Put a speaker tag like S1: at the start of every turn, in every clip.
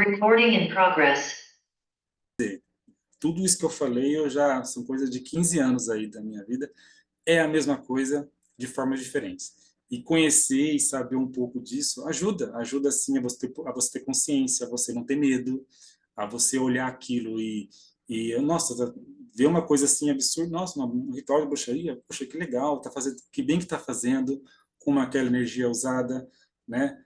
S1: Recording in progress.
S2: Tudo isso que eu falei, são coisas de 15 anos aí da minha vida, é a mesma coisa de formas diferentes. E conhecer e saber um pouco disso ajuda sim a você ter consciência, a você não ter medo, a você olhar aquilo nossa, ver uma coisa assim absurda, nossa, um ritual de bruxaria, poxa, que legal, tá fazendo, que bem que tá fazendo, como aquela energia usada, né?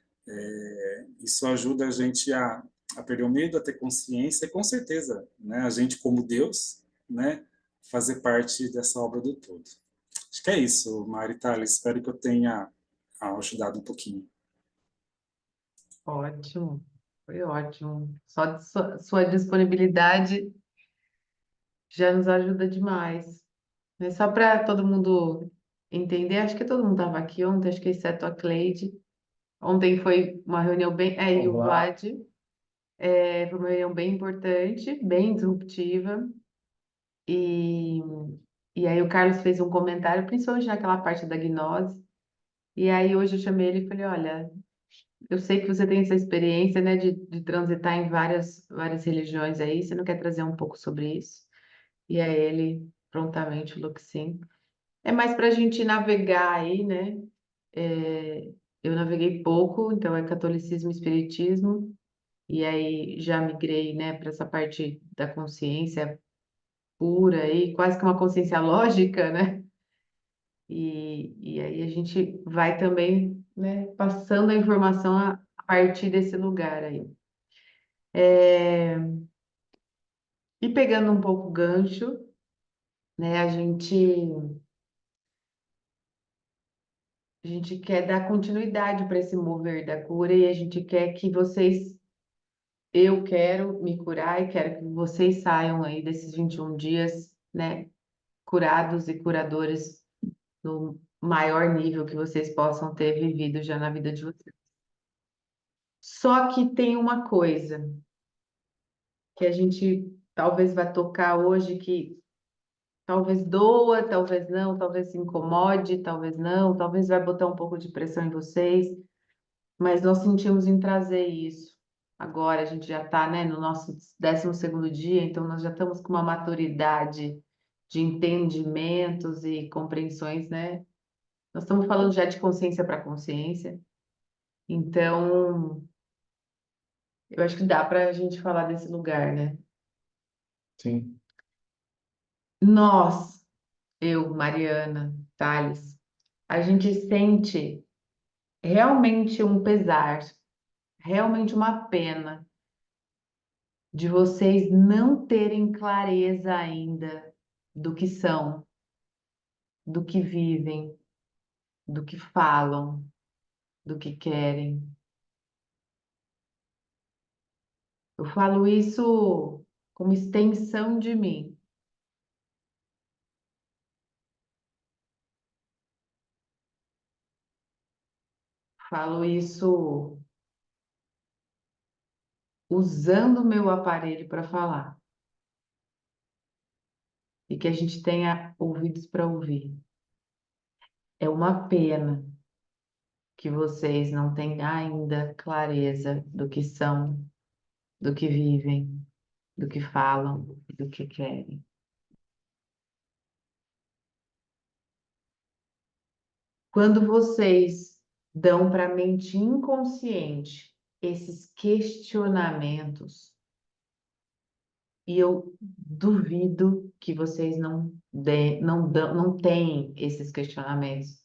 S2: Isso ajuda a gente a perder o medo, a ter consciência, e com certeza, né, a gente como Deus, né, fazer parte dessa obra do todo. Acho que é isso, Mari Thales. Espero que eu tenha ajudado um pouquinho.
S3: Ótimo, foi ótimo. Só de sua disponibilidade já nos ajuda demais. É só para todo mundo entender, acho que todo mundo estava aqui ontem, acho que exceto a Cleide. Ontem foi uma reunião bem. E o
S4: Olá.
S3: Vlad. Foi uma reunião bem importante, bem disruptiva. E, e aí o Carlos fez um comentário, principalmente naquela parte da gnose. E aí hoje eu chamei ele e falei, olha, eu sei que você tem essa experiência, né, de transitar em várias religiões aí, você não quer trazer um pouco sobre isso? E aí ele prontamente falou que sim. É mais para a gente navegar aí, né? Eu naveguei pouco, então é catolicismo e espiritismo, e aí já migrei, né, para essa parte da consciência pura aí, quase que uma consciência lógica, né? E aí a gente vai também, né, passando a informação a partir desse lugar aí. E pegando um pouco o gancho, né, a gente quer dar continuidade para esse mover da cura e a gente quer que vocês, eu quero me curar e quero que vocês saiam aí desses 21 dias, né, curados e curadores no maior nível que vocês possam ter vivido já na vida de vocês. Só que tem uma coisa que a gente talvez vai tocar hoje que talvez doa, talvez se incomode, talvez não, talvez vai botar um pouco de pressão em vocês, mas nós sentimos em trazer isso. Agora a gente já está, né, no nosso 12º dia, então nós já estamos com uma maturidade de entendimentos e compreensões, né? Nós estamos falando já de consciência para consciência, então eu acho que dá para a gente falar desse lugar, né?
S4: Sim.
S3: Nós, eu, Mariana, Thales, a gente sente realmente um pesar, realmente uma pena de vocês não terem clareza ainda do que são, do que vivem, do que falam, do que querem. Eu falo isso como extensão de mim. Falo isso usando o meu aparelho para falar. E que a gente tenha ouvidos para ouvir. É uma pena que vocês não têm ainda clareza do que são, do que vivem, do que falam, do que querem. Quando vocês dão para a mente inconsciente esses questionamentos, e eu duvido que vocês não têm esses questionamentos.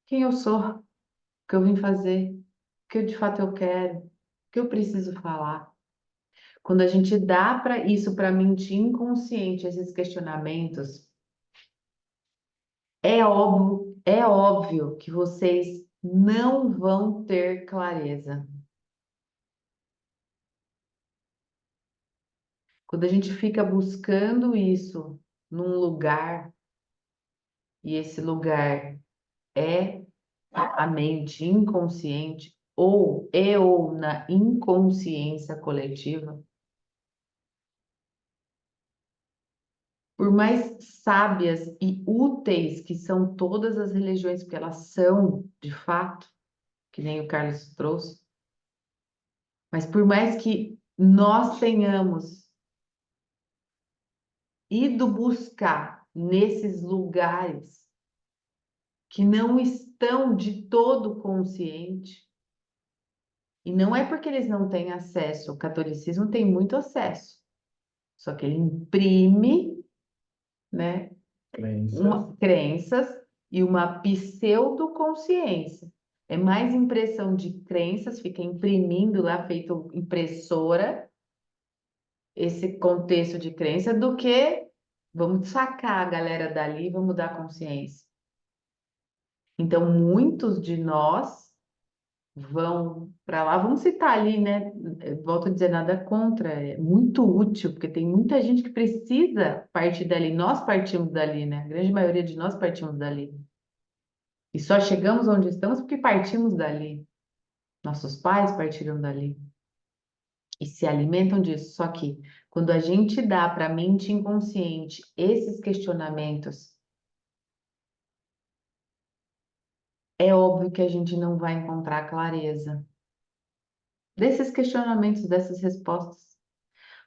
S3: Quem eu sou? O que eu vim fazer? O que de fato eu quero? O que eu preciso falar? Quando a gente dá para isso para a mente inconsciente, esses questionamentos, é óbvio que vocês não vão ter clareza. Quando a gente fica buscando isso num lugar, e esse lugar é a mente inconsciente, ou na inconsciência coletiva, por mais sábias e úteis que são todas as religiões, porque elas são, de fato, que nem o Carlos trouxe, mas por mais que nós tenhamos ido buscar nesses lugares que não estão de todo consciente, e não é porque eles não têm acesso, o catolicismo tem muito acesso, só que ele imprime, né,
S4: Crenças.
S3: crenças e uma pseudoconsciência. É mais impressão de crenças, fica imprimindo lá, feito impressora, esse contexto de crença, do que vamos sacar a galera dali e vamos dar consciência. Então, muitos de nós vão para lá, vamos citar ali, né? Volto a dizer, nada contra, é muito útil, porque tem muita gente que precisa partir dali. Nós partimos dali, né? A grande maioria de nós partimos dali. E só chegamos onde estamos porque partimos dali. Nossos pais partiram dali e se alimentam disso. Só que quando a gente dá para a mente inconsciente esses questionamentos, é óbvio que a gente não vai encontrar clareza desses questionamentos, dessas respostas.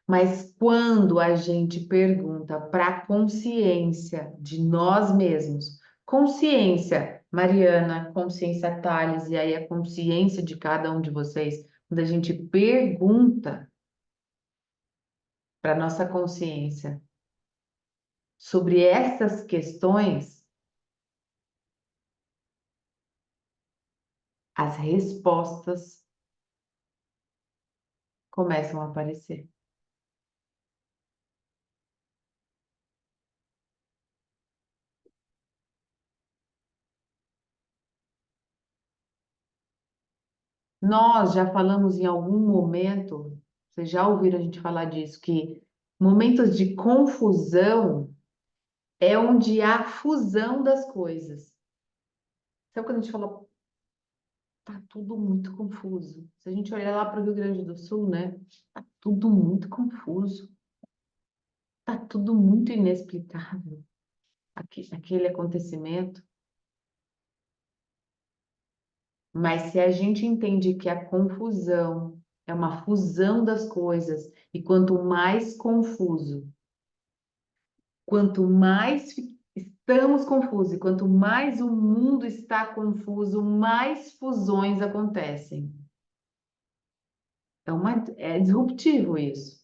S3: Mas quando a gente pergunta para a consciência de nós mesmos, consciência, Mariana, consciência Thales, e aí a consciência de cada um de vocês, quando a gente pergunta para a nossa consciência sobre essas questões, as respostas começam a aparecer. Nós já falamos em algum momento, vocês já ouviram a gente falar disso, que momentos de confusão é onde há fusão das coisas. Sabe quando a gente fala, tá tudo muito confuso? Se a gente olhar lá para o Rio Grande do Sul, né? Tá tudo muito confuso. Tá tudo muito inexplicável. Aquele acontecimento. Mas se a gente entende que a confusão é uma fusão das coisas, e quanto mais confuso, quanto mais estamos confusos, e quanto mais o mundo está confuso, mais fusões acontecem. É disruptivo isso.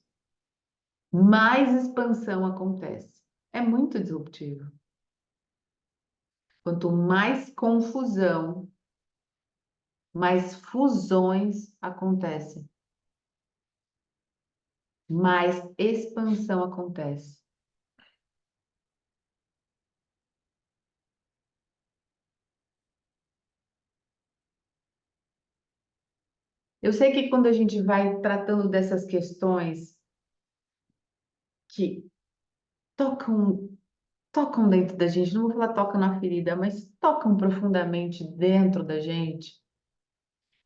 S3: Mais expansão acontece. É muito disruptivo. Quanto mais confusão, mais fusões acontecem. Mais expansão acontece. Eu sei que quando a gente vai tratando dessas questões que tocam, tocam dentro da gente, não vou falar tocam na ferida, mas tocam profundamente dentro da gente,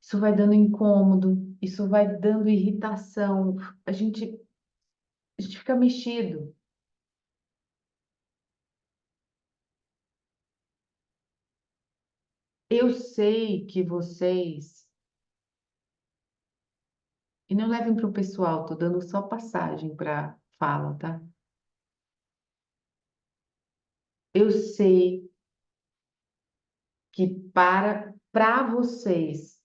S3: isso vai dando incômodo, isso vai dando irritação, a gente fica mexido. Eu sei que vocês, e não levem para o pessoal, tô dando só passagem para fala, tá? Eu sei que para vocês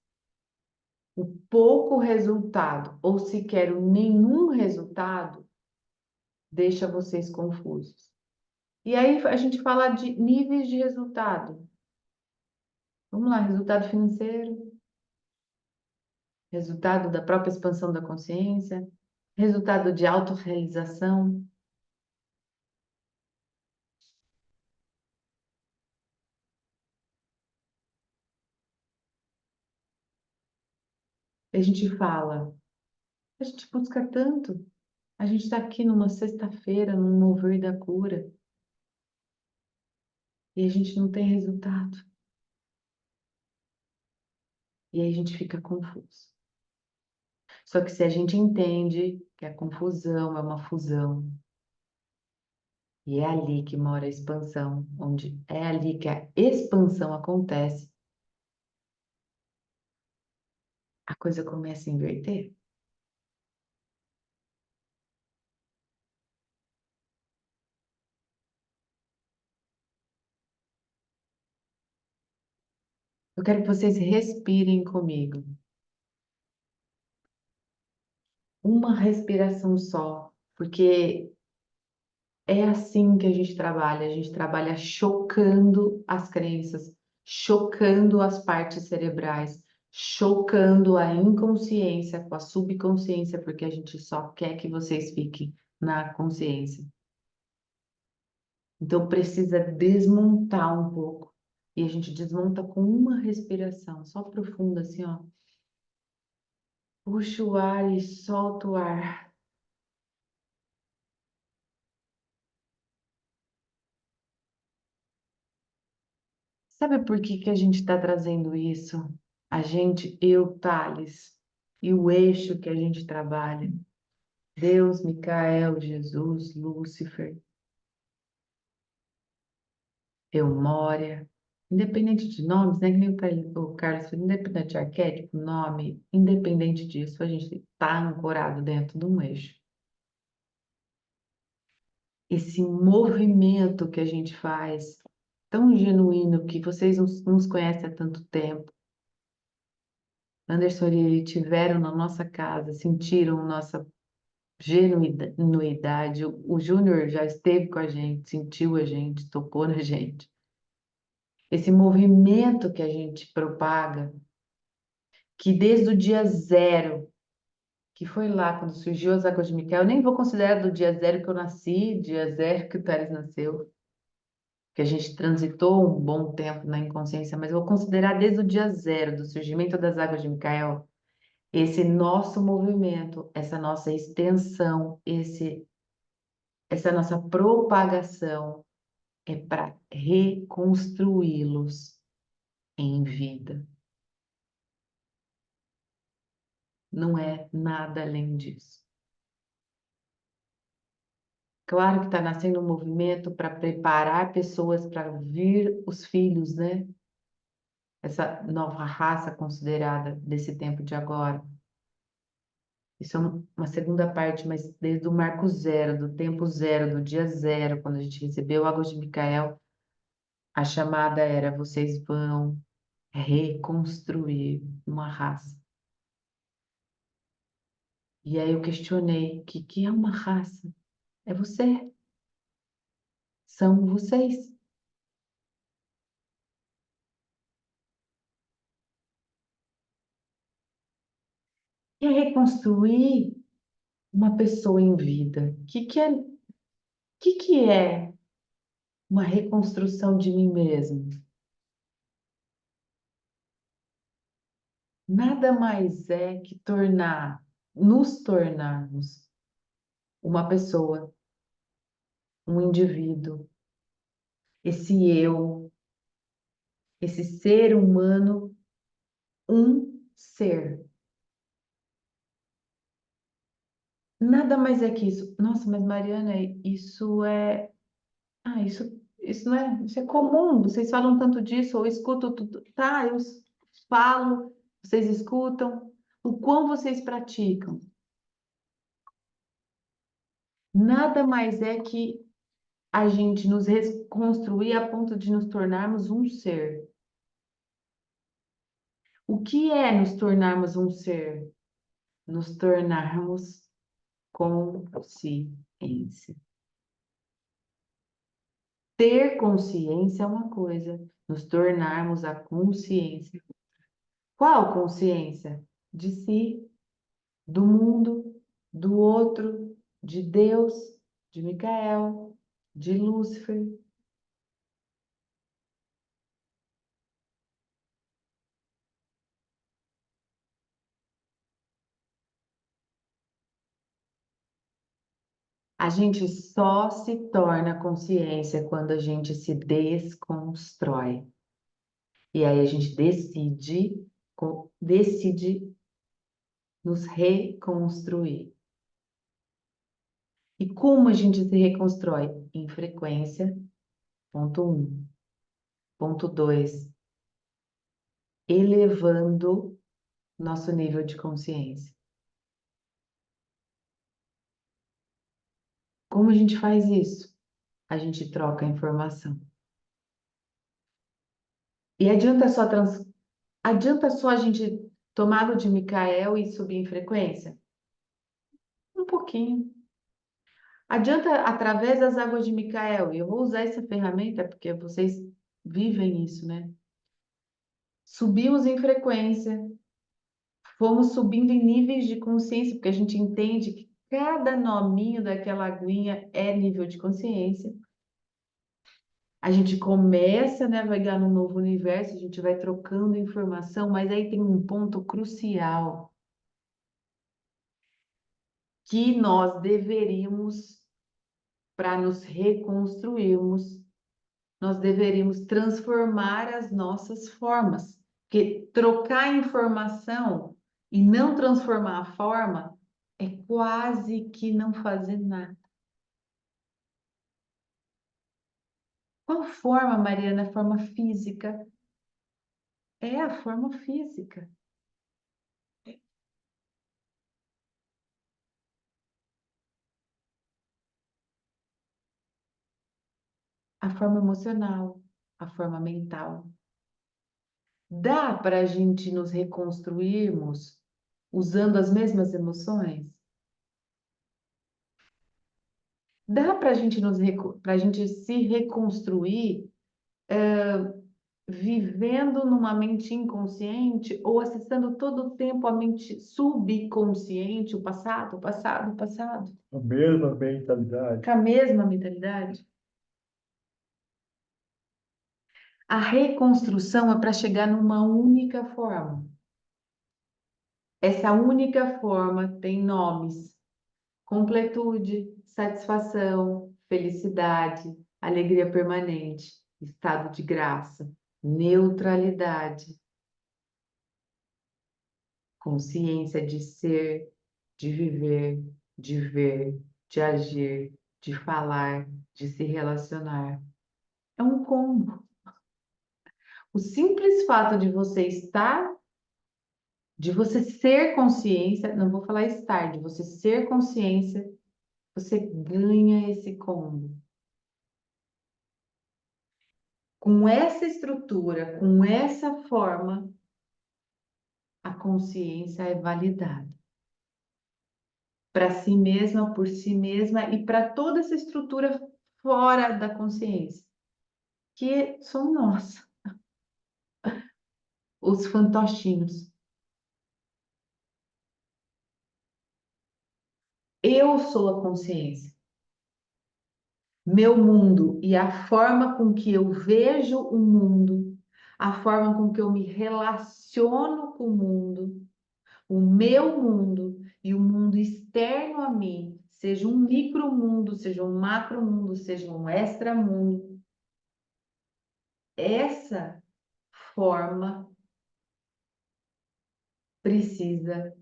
S3: o pouco resultado ou sequer o nenhum resultado deixa vocês confusos. E aí a gente fala de níveis de resultado. Vamos lá, resultado financeiro, resultado da própria expansão da consciência, resultado de autorrealização. A gente fala, a gente busca tanto. A gente está aqui numa sexta-feira, num mover da cura, e a gente não tem resultado. E aí a gente fica confuso. Só que se a gente entende que a confusão é uma fusão, e é ali que mora a expansão, onde é ali que a expansão acontece, a coisa começa a inverter. Eu quero que vocês respirem comigo. Uma respiração só, porque é assim que a gente trabalha. A gente trabalha chocando as crenças, chocando as partes cerebrais, chocando a inconsciência com a subconsciência, porque a gente só quer que vocês fiquem na consciência. Então precisa desmontar um pouco. E a gente desmonta com uma respiração, só profunda assim, ó. Puxa o ar e solta o ar. Sabe por que que a gente está trazendo isso? A gente, eu, Thales, e o eixo que a gente trabalha. Deus, Micael, Jesus, Lúcifer, Eumória. Independente de nomes, né? Que nem o Carlos falou, independente de arquétipo, nome, independente disso, a gente está ancorado dentro de um eixo. Esse movimento que a gente faz, tão genuíno, que vocês nos conhecem há tanto tempo, Anderson e Lili tiveram na nossa casa, sentiram nossa genuidade. O Júnior já esteve com a gente, sentiu a gente, tocou na gente. Esse movimento que a gente propaga, que desde o dia zero, que foi lá quando surgiu as águas de Micael, eu nem vou considerar do dia zero que eu nasci, dia zero que o Thales nasceu, que a gente transitou um bom tempo na inconsciência, mas eu vou considerar desde o dia zero do surgimento das águas de Micael, esse nosso movimento, essa nossa extensão, essa nossa propagação é para reconstruí-los em vida. Não é nada além disso. Claro que está nascendo um movimento para preparar pessoas para vir os filhos, né? Essa nova raça considerada desse tempo de agora. Isso é uma segunda parte, mas desde o marco zero, do tempo zero, do dia zero, quando a gente recebeu Águas de Micael, a chamada era: vocês vão reconstruir uma raça. E aí eu questionei: o que que é uma raça? É você. São vocês. E é reconstruir uma pessoa em vida. O que que é uma reconstrução de mim mesmo? Nada mais é que nos tornarmos uma pessoa, um indivíduo, esse eu, esse ser humano, um ser. Nada mais é que isso. Nossa, mas Mariana, isso é. Ah, isso não é. Isso é comum. Vocês falam tanto disso, ou eu escuto tudo. Tá, eu falo, vocês escutam. O quão vocês praticam. Nada mais é que a gente nos reconstruir a ponto de nos tornarmos um ser. O que é nos tornarmos um ser? Nos tornarmos consciência. Ter consciência é uma coisa, nos tornarmos a consciência. Qual consciência? De si, do mundo, do outro, de Deus, de Micael, de Lúcifer. A gente só se torna consciência quando a gente se desconstrói. E aí a gente decide nos reconstruir. E como a gente se reconstrói? Em frequência, ponto um. Ponto 2, elevando nosso nível de consciência. Como a gente faz isso? A gente troca informação. E adianta só Adianta só a gente tomar água de Micael e subir em frequência? Um pouquinho. Adianta através das águas de Micael, e eu vou usar essa ferramenta porque vocês vivem isso, né? Subimos em frequência, fomos subindo em níveis de consciência, porque a gente entende que cada nominho daquela aguinha é nível de consciência. A gente começa a navegar num novo universo, a gente vai trocando informação, mas aí tem um ponto crucial que nós deveríamos, para nos reconstruirmos, nós deveríamos transformar as nossas formas. Porque trocar informação e não transformar a forma é quase que não fazer nada. Qual forma, Mariana? A forma física. É a forma física. A forma emocional, a forma mental. Dá para a gente nos reconstruirmos usando as mesmas emoções? Dá para a gente para a gente se reconstruir vivendo numa mente inconsciente ou acessando todo o tempo a mente subconsciente, o passado, o passado, o passado,
S4: A mesma mentalidade.
S3: com a mesma mentalidade? A reconstrução é para chegar numa única forma. Essa única forma tem nomes: completude, satisfação, felicidade, alegria permanente, estado de graça, neutralidade, consciência de ser, de viver, de ver, de agir, de falar, de se relacionar. É um combo. O simples fato de você estar, de você ser consciência, não vou falar estar, de você ser consciência, você ganha esse combo. Com essa estrutura, com essa forma, a consciência é validada para si mesma, por si mesma e para toda essa estrutura fora da consciência, que somos nós, os fantochinhos. Eu sou a consciência. Meu mundo e a forma com que eu vejo o mundo, a forma com que eu me relaciono com o mundo, o meu mundo e o mundo externo a mim, seja um micromundo, seja um macromundo, seja um extramundo, essa forma precisa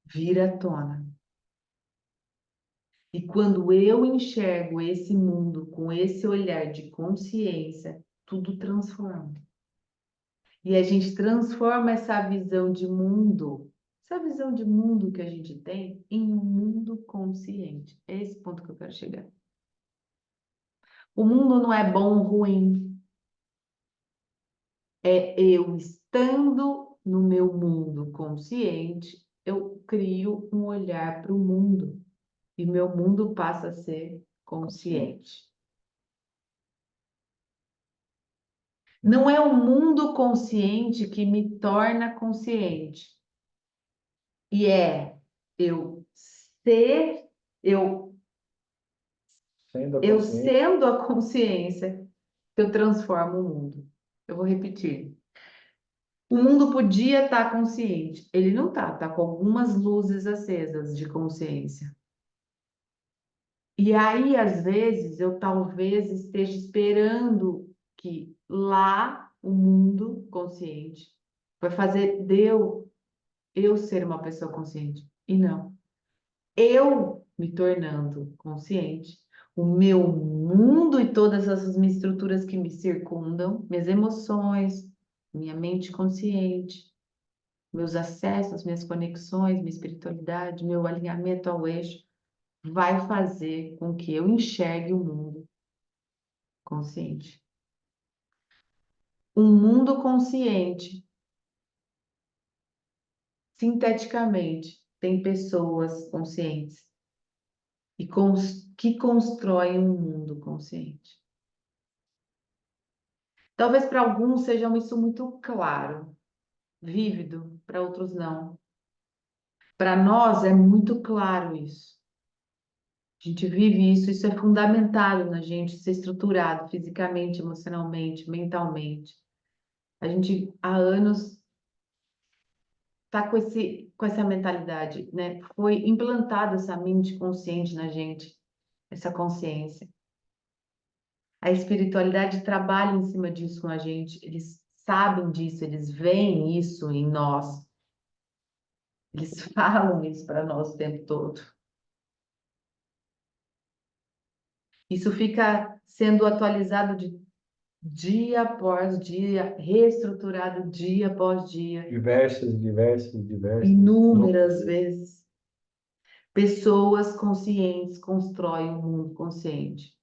S3: vir à tona. E quando eu enxergo esse mundo com esse olhar de consciência, tudo transforma. E a gente transforma essa visão de mundo, essa visão de mundo que a gente tem, em um mundo consciente. É esse ponto que eu quero chegar. O mundo não é bom ou ruim. É eu estando no meu mundo consciente, eu crio um olhar para o mundo. E meu mundo passa a ser consciente. Não é o mundo consciente que me torna consciente. E é eu ser, eu,
S4: Sendo a
S3: eu
S4: consciência.
S3: sendo a consciência que eu transformo o mundo. Eu vou repetir. O mundo podia estar consciente. Ele não está, está com algumas luzes acesas de consciência. E aí, às vezes, eu talvez esteja esperando que lá o mundo consciente vai fazer de eu ser uma pessoa consciente. E não. Eu me tornando consciente, o meu mundo e todas essas minhas estruturas que me circundam, minhas emoções, minha mente consciente, meus acessos, minhas conexões, minha espiritualidade, meu alinhamento ao eixo, vai fazer com que eu enxergue o mundo consciente. um mundo consciente, sinteticamente, tem pessoas conscientes e que constroem um mundo consciente. Talvez para alguns seja isso muito claro, vívido, para outros não. Para nós é muito claro isso. A gente vive isso, isso é fundamentado na gente ser estruturado fisicamente, emocionalmente, mentalmente. A gente há anos está com essa mentalidade, né? Foi implantada essa mente consciente na gente, essa consciência. A espiritualidade trabalha em cima disso com a gente, eles sabem disso, eles veem isso em nós, eles falam isso para nós o tempo todo. Isso fica sendo atualizado de dia após dia, reestruturado dia após dia,
S4: Diversas.
S3: inúmeras vezes. Pessoas conscientes constroem um mundo consciente.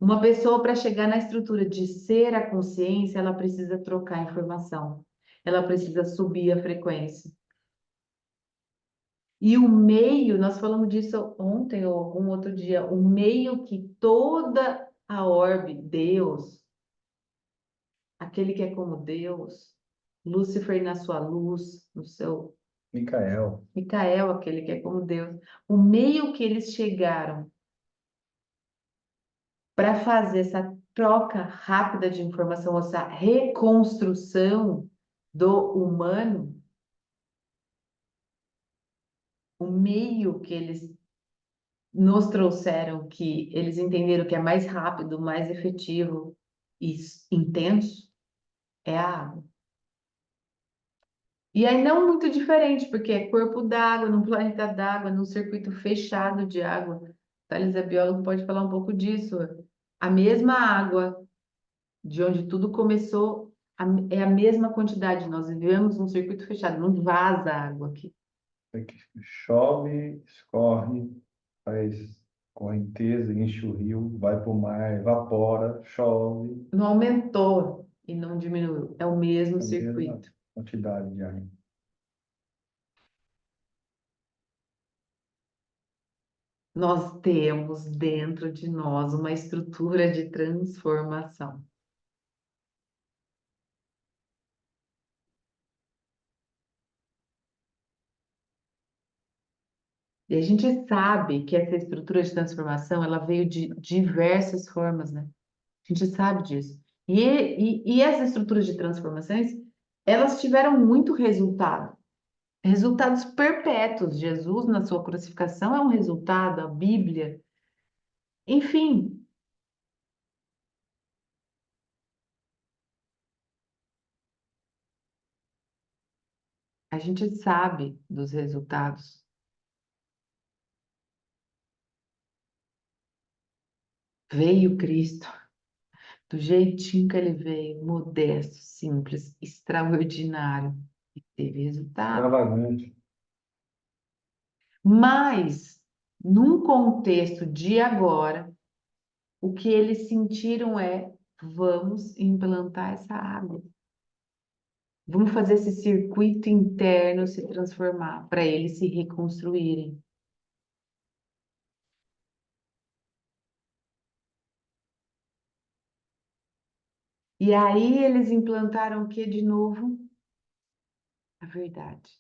S3: Uma pessoa, para chegar na estrutura de ser a consciência, ela precisa trocar informação, ela precisa subir a frequência. E o meio, nós falamos disso ontem ou algum outro dia, o meio que toda a orbe, Deus, aquele que é como Deus, Lúcifer na sua luz, no seu
S4: Micael.
S3: Micael, aquele que é como Deus, o meio que eles chegaram para fazer essa troca rápida de informação, essa reconstrução do humano, o meio que eles nos trouxeram, que eles entenderam que é mais rápido, mais efetivo e intenso, é a água. E aí não muito diferente, porque é corpo d'água, num planeta d'água, num circuito fechado de água. Thales é biólogo, pode falar um pouco disso. A mesma água de onde tudo começou é a mesma quantidade. Nós vivemos num circuito fechado, não vaza água aqui.
S4: É que chove, escorre, faz correnteza, enche o rio, vai para o mar, evapora, chove,
S3: Não aumentou e não diminuiu. É o mesmo
S4: a mesma
S3: circuito.
S4: quantidade de água.
S3: Nós temos dentro de nós uma estrutura de transformação. E a gente sabe que essa estrutura de transformação, ela veio de diversas formas, né? A gente sabe disso. E essas estruturas de transformações, elas tiveram muito resultado. Resultados perpétuos. Jesus, na sua crucificação, é um resultado, a Bíblia. Enfim, a gente sabe dos resultados. Veio Cristo, do jeitinho que ele veio, modesto, simples, extraordinário, e teve resultado.
S4: Extravagante.
S3: Mas, num contexto de agora, o que eles sentiram é: vamos implantar essa água. Vamos fazer esse circuito interno se transformar, para eles se reconstruírem. E aí eles implantaram o que de novo? A verdade.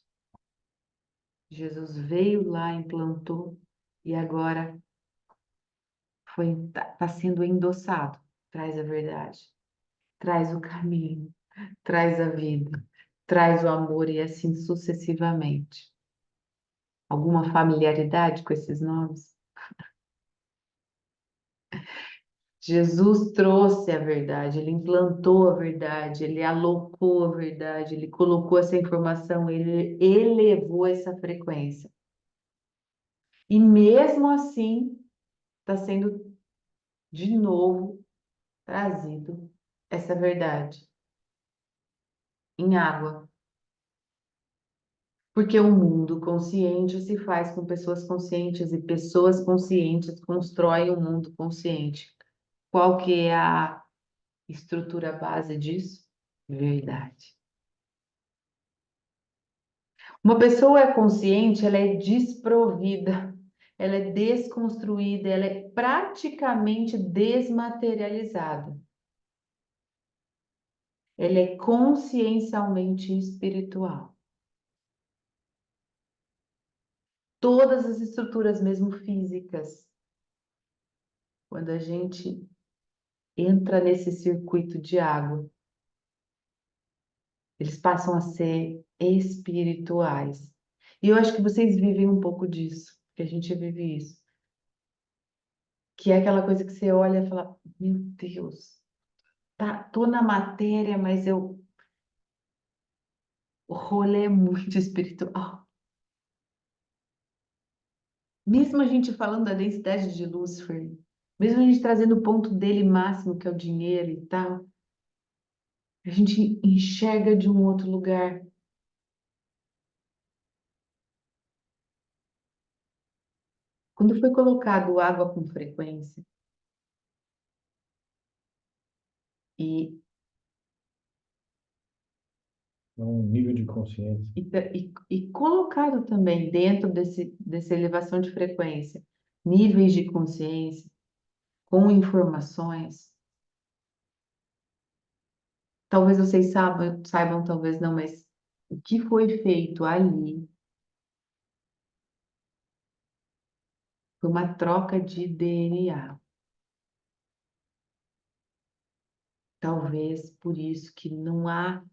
S3: Jesus veio lá, implantou, e agora tá sendo endossado. Traz a verdade, traz o caminho, traz a vida, traz o amor e assim sucessivamente. Alguma familiaridade com esses nomes? Jesus trouxe a verdade, ele implantou a verdade, ele alocou a verdade, ele colocou essa informação, ele elevou essa frequência. E mesmo assim, está sendo de novo trazido essa verdade em água. Porque o mundo consciente se faz com pessoas conscientes e pessoas conscientes constroem o mundo consciente. Qual que é estrutura base disso? Verdade. Uma pessoa é consciente, ela é desprovida, ela é desconstruída, ela é praticamente desmaterializada. Ela é consciencialmente espiritual. Todas as estruturas, mesmo físicas, quando a gente entra nesse circuito de água, eles passam a ser espirituais. E eu acho que vocês vivem um pouco disso, que a gente vive isso. Que é aquela coisa que você olha e fala, meu Deus, tá, tô na matéria, mas o rolê é muito espiritual. Mesmo a gente falando da densidade de Lúcifer, mesmo a gente trazendo o ponto dele máximo, que é o dinheiro e tal, a gente enxerga de um outro lugar. Quando foi colocado água com frequência e,
S4: É um nível de consciência.
S3: e colocado também dentro dessa elevação de frequência, níveis de consciência, com informações, talvez vocês saibam, talvez não, mas o que foi feito ali foi uma troca de DNA. Talvez por isso que não há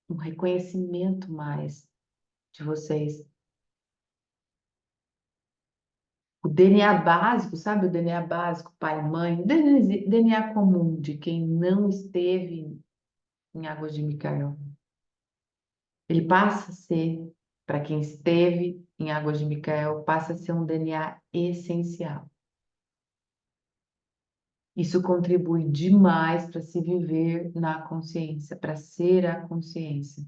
S3: um reconhecimento mais de vocês. O DNA básico, sabe? O DNA básico, pai, mãe, o DNA comum de quem não esteve em Águas de Micael. Ele passa a ser, para quem esteve em Águas de Micael, passa a ser um DNA essencial. Isso contribui demais para se viver na consciência, para ser a consciência.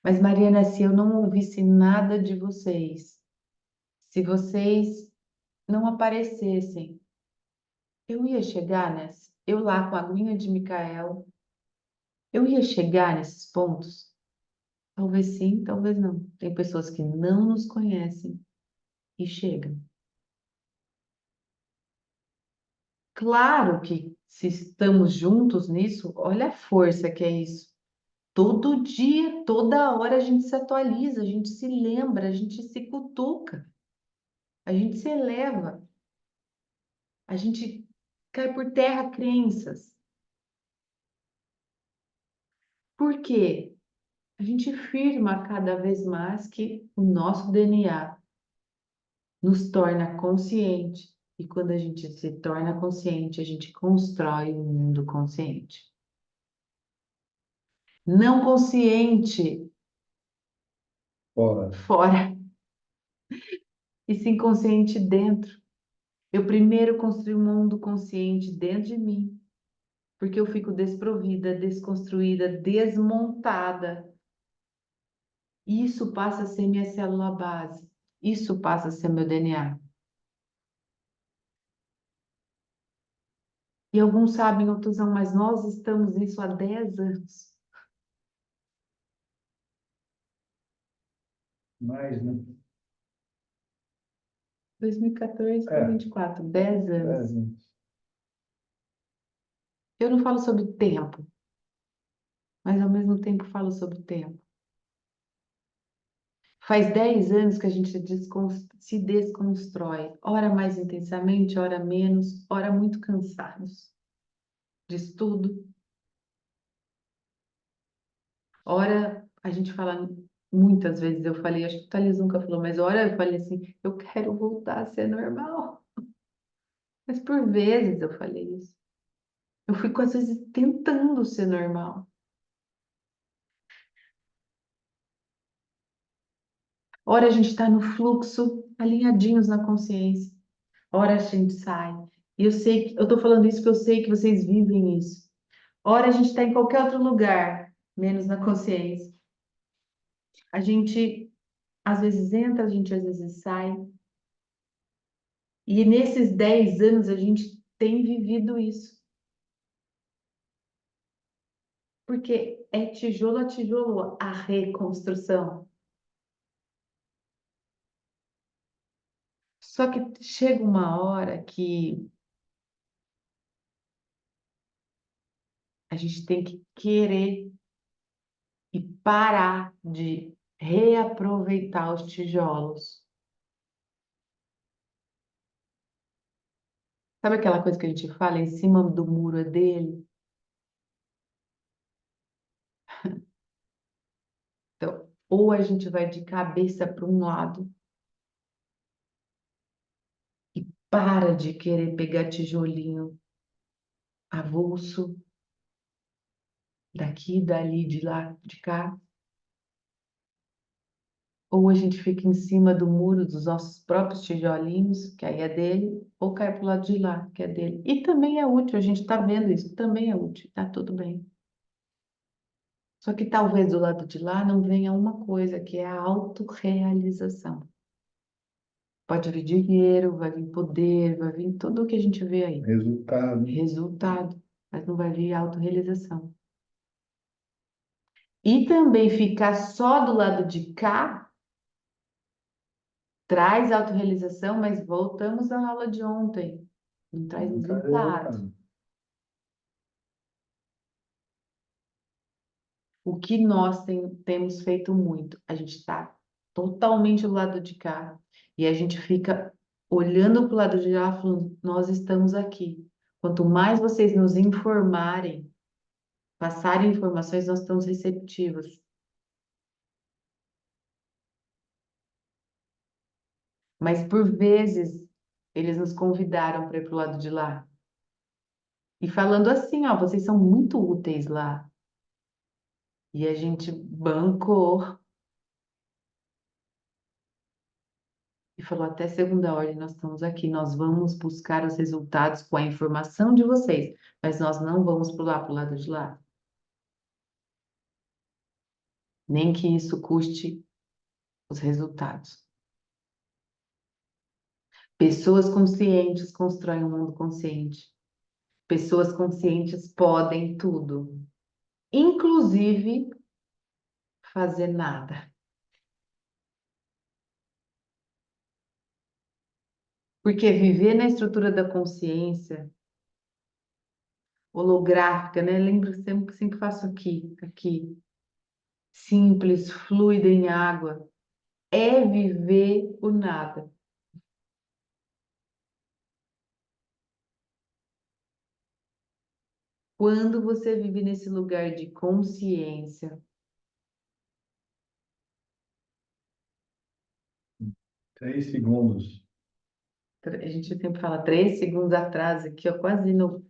S3: Mas, Mariana, se eu não ouvisse nada de vocês, se vocês não aparecessem, eu ia chegar nessa, eu lá com a aguinha de Micael, eu ia chegar nesses pontos? Talvez sim, talvez não. Tem pessoas que não nos conhecem e chegam. Claro que se estamos juntos nisso, olha a força que é isso. Todo dia, toda hora a gente se atualiza, a gente se lembra, a gente se cutuca, a gente se eleva, a gente cai por terra crenças. Por quê? A gente firma cada vez mais que o nosso DNA nos torna consciente. E quando a gente se torna consciente, a gente constrói um mundo consciente. Não consciente
S4: Fora.
S3: fora, e sim consciente dentro. Eu primeiro construí um mundo consciente dentro de mim, porque eu fico desprovida, desconstruída, desmontada. Isso passa a ser minha célula base. Isso passa a ser meu DNA. E alguns sabem, outros não, mas nós estamos nisso há 10 anos.
S4: Mais, né?
S3: 2014 para
S4: É,
S3: 24, 10 anos.
S4: 10 anos.
S3: Eu não falo sobre tempo, mas ao mesmo tempo falo sobre tempo. Faz 10 anos que a gente se desconstrói, ora mais intensamente, ora menos, ora muito cansados de estudo. Ora, a gente fala muitas vezes, eu falei, acho que o Thales nunca falou, mas ora eu falei assim, eu quero voltar a ser normal. Mas por vezes eu falei isso. Eu fico às vezes tentando ser normal. Ora a gente está no fluxo, alinhadinhos na consciência. Ora a gente sai. E eu sei que eu estou falando isso porque eu sei que vocês vivem isso. Ora a gente está em qualquer outro lugar, menos na consciência. A gente às vezes entra, a gente às vezes sai. E nesses 10 anos a gente tem vivido isso. Porque é tijolo a tijolo a reconstrução. Só que chega uma hora que a gente tem que querer e parar de reaproveitar os tijolos. Sabe aquela coisa que a gente fala em cima do muro é dele? Então, ou a gente vai de cabeça para um lado e para de querer pegar tijolinho avulso daqui, dali, de lá, de cá. Ou a gente fica em cima do muro dos nossos próprios tijolinhos, que aí é dele, ou cai para o lado de lá, que é dele. E também é útil, a gente está vendo isso, também é útil, tá tudo bem. Só que talvez do lado de lá não venha uma coisa, que é a autorrealização. Pode vir dinheiro, vai vir poder, vai vir tudo o que a gente vê aí.
S4: Resultado.
S3: Resultado, mas não vai vir autorrealização. E também ficar só do lado de cá traz autorrealização, mas voltamos à aula de ontem. Não traz
S4: Não traz
S3: resultado.
S4: resultado.
S3: O que nós temos feito muito, a gente está totalmente do lado de cá e a gente fica olhando para o lado de lá, falando, nós estamos aqui. Quanto mais vocês nos informarem, passarem informações, nós estamos receptivos. Mas por vezes eles nos convidaram para ir para o lado de lá. E falando assim, ó, vocês são muito úteis lá. E a gente bancou e falou: até segunda ordem, nós estamos aqui, nós vamos buscar os resultados com a informação de vocês, mas nós não vamos pular para o lado de lá. Nem que isso custe os resultados. Pessoas conscientes constroem um mundo consciente. Pessoas conscientes podem tudo, inclusive fazer nada. Porque viver na estrutura da consciência holográfica, né? Lembra sempre faço aqui. Simples, fluida em água, é viver o nada. Quando você vive nesse lugar de consciência,
S4: 3 segundos.
S3: a gente sempre fala 3 segundos atrás, aqui, ó, quase no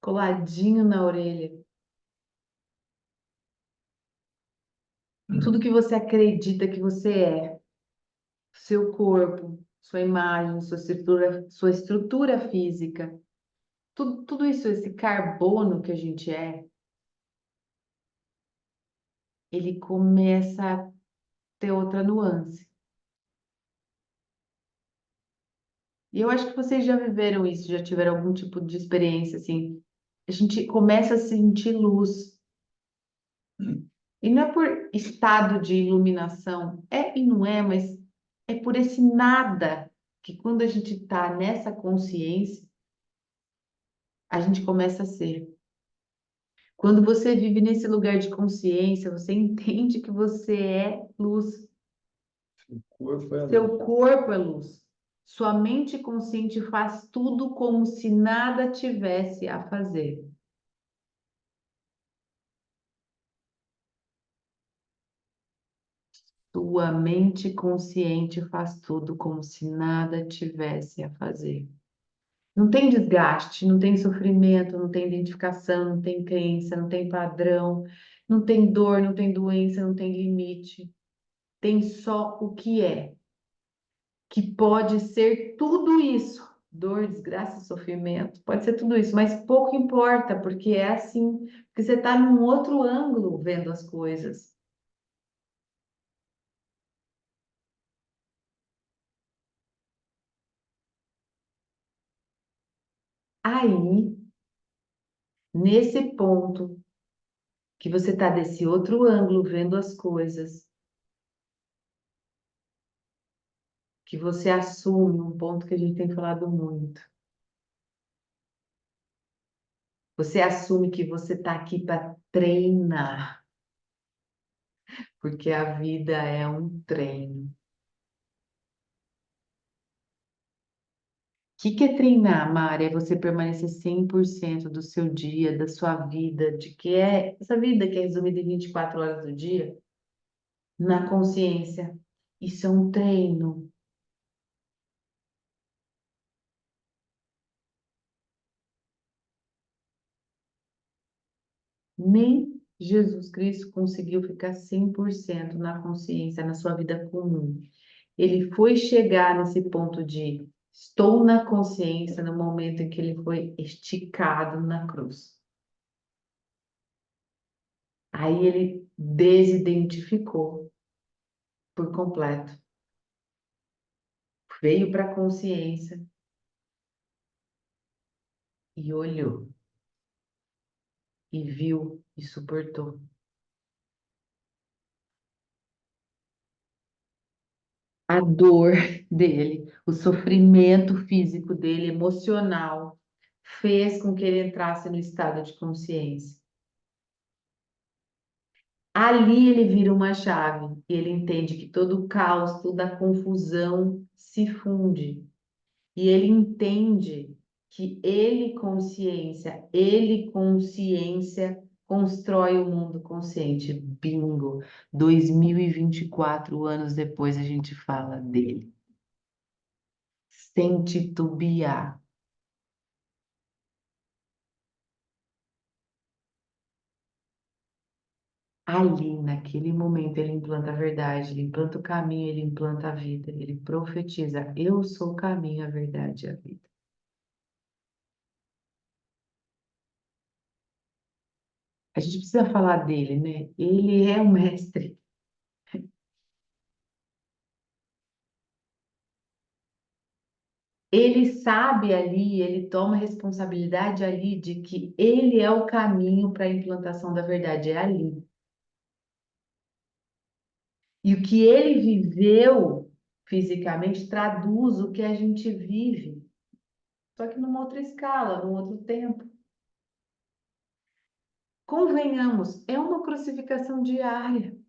S3: coladinho na orelha. Tudo que você acredita que você é, seu corpo, sua imagem, sua estrutura física, tudo isso, esse carbono que a gente é, ele começa a ter outra nuance. E eu acho que vocês já viveram isso, já tiveram algum tipo de experiência, assim. A gente começa a sentir luz. E não é por estado de iluminação, é e não é, mas é por esse nada que quando a gente está nessa consciência, a gente começa a ser. Quando você vive nesse lugar de consciência, você entende que você é luz.
S4: O corpo é a luz.
S3: Seu corpo é luz. Sua mente consciente faz tudo como se nada tivesse a fazer. Sua mente consciente faz tudo como se nada tivesse a fazer. Não tem desgaste, não tem sofrimento, não tem identificação, não tem crença, não tem padrão, não tem dor, não tem doença, não tem limite. Tem só o que é, que pode ser tudo isso. Dor, desgraça, sofrimento, pode ser tudo isso, mas pouco importa, porque é assim, porque você está num outro ângulo vendo as coisas. Aí, nesse ponto, que você está desse outro ângulo, vendo as coisas, que você assume um ponto que a gente tem falado muito. Você assume que você está aqui para treinar, porque a vida é um treino. O que é treinar, Mari? É você permanecer 100% do seu dia, da sua vida, de que é essa vida que é resumida em 24 horas do dia, na consciência. Isso é um treino. Nem Jesus Cristo conseguiu ficar 100% na consciência, na sua vida comum. Ele foi chegar nesse ponto de estou na consciência no momento em que ele foi esticado na cruz. Aí ele desidentificou por completo. Veio para a consciência e olhou, e viu, e suportou. A dor dele, o sofrimento físico dele, emocional, fez com que ele entrasse no estado de consciência. Ali ele vira uma chave e ele entende que todo o caos, toda a confusão se funde. E ele entende que ele consciência constrói o mundo consciente. Bingo! 2024 anos depois a gente fala dele. Sem titubear. Ali, naquele momento, ele implanta a verdade, ele implanta o caminho, ele implanta a vida, ele profetiza: eu sou o caminho, a verdade e a vida. A gente precisa falar dele, né? Ele é o mestre. Ele sabe ali, ele toma responsabilidade ali de que ele é o caminho para a implantação da verdade, é ali. E o que ele viveu fisicamente traduz o que a gente vive, só que numa outra escala, num outro tempo. Convenhamos, é uma crucificação diária.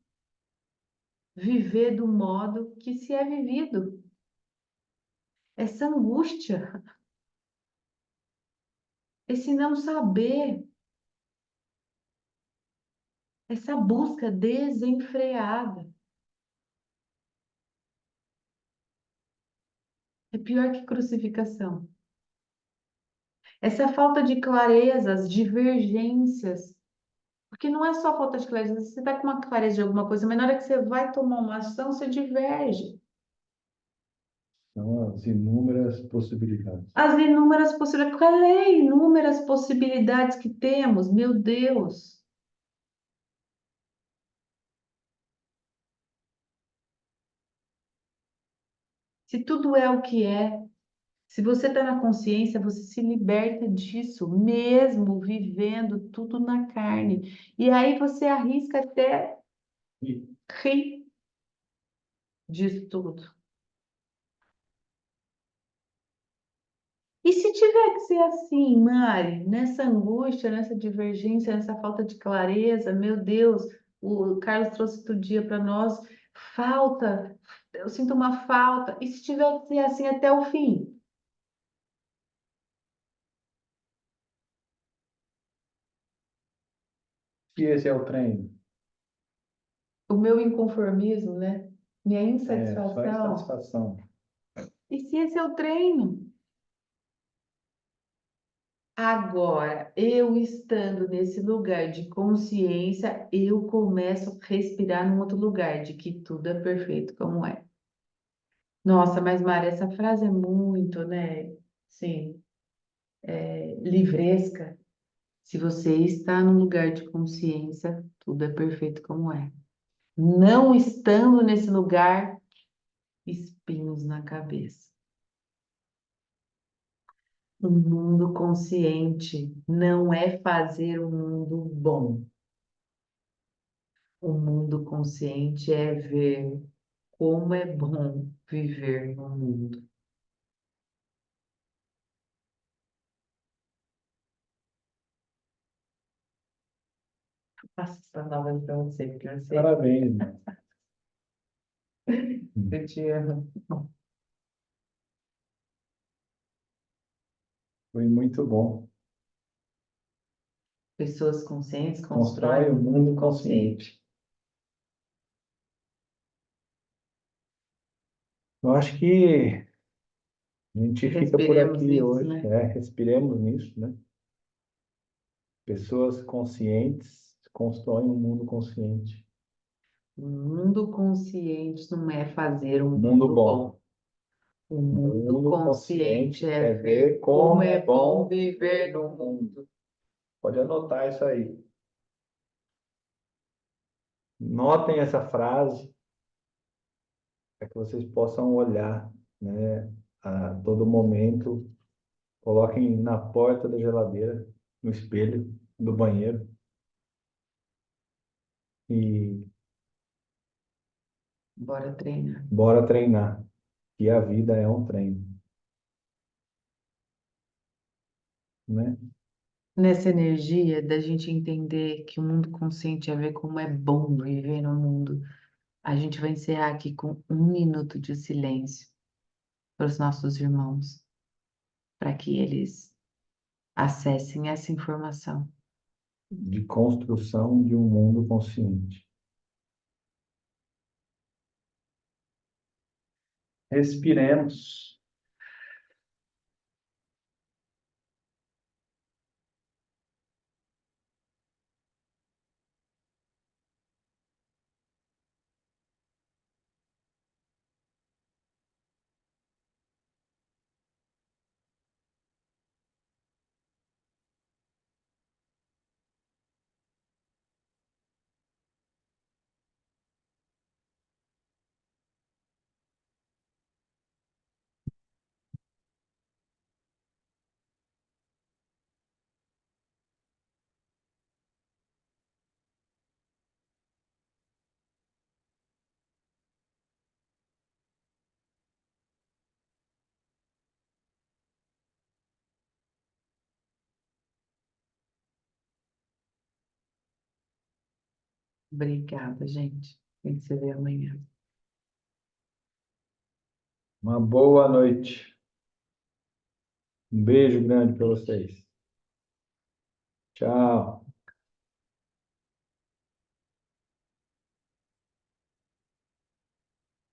S3: Viver do modo que se é vivido. Essa angústia, esse não saber, essa busca desenfreada. É pior que crucificação. Essa falta de clareza, as divergências. Porque não é só falta de clareza, você está com uma clareza de alguma coisa, mas na hora que você vai tomar uma ação, você diverge.
S4: São as inúmeras possibilidades.
S3: As inúmeras possibilidades. Qual é a inúmeras possibilidades que temos? Meu Deus! Se tudo é o que é, se você está na consciência, você se liberta disso, mesmo vivendo tudo na carne. E aí você arrisca até
S4: E
S3: rir disso tudo. E se tiver que ser assim, Mari, nessa angústia, nessa divergência, nessa falta de clareza, meu Deus, o Carlos trouxe outro dia para nós, falta, eu sinto uma falta. E se tiver que ser assim até o fim?
S4: esse é o treino.
S3: O meu inconformismo, né? Minha
S4: É só
S3: insatisfação.
S4: insatisfação.
S3: E se esse é o treino? Agora, eu estando nesse lugar de consciência, eu começo a respirar num outro lugar, de que tudo é perfeito como é. Nossa, mas Mari, essa frase é muito, né? Sim, livresca. Se você está num lugar de consciência, tudo é perfeito como é. Não estando nesse lugar, espinhos na cabeça. Um mundo consciente não é fazer um mundo bom. O mundo consciente é ver como é bom viver no mundo. Faço essa nova para você, porque eu sei
S4: Parabéns, mano.
S3: que eu te amo.
S4: Foi muito bom.
S3: Pessoas conscientes
S4: Constrói
S3: constroem
S4: o
S3: um
S4: mundo
S3: mundo consciente.
S4: consciente. Eu acho que a gente fica por
S3: Respiremos
S4: aqui
S3: nisso,
S4: hoje.
S3: né?
S4: Respiremos nisso, né? Pessoas conscientes constroem um mundo consciente.
S3: Um mundo consciente não é fazer um
S4: Mundo
S3: mundo
S4: bom.
S3: bom. O
S4: O
S3: mundo
S4: mundo
S3: consciente
S4: consciente
S3: é
S4: é
S3: ver
S4: ver
S3: como
S4: como é
S3: é bom
S4: bom
S3: viver
S4: no
S3: no
S4: mundo.
S3: mundo.
S4: Pode anotar isso aí. Notem essa frase para que vocês possam olhar, né, a todo momento. Coloquem na porta da geladeira, no espelho do banheiro e
S3: Bora treinar.
S4: bora treinar. Que a vida é um treino, né?
S3: Nessa energia da gente entender que o mundo consciente é ver como é bom viver no mundo, a gente vai encerrar aqui com 1 minuto de silêncio para os nossos irmãos, para que eles acessem essa informação.
S4: De construção de um mundo consciente. Respiremos.
S3: Obrigada, gente. A gente se vê amanhã.
S4: Uma boa noite. Um beijo grande para vocês. Tchau.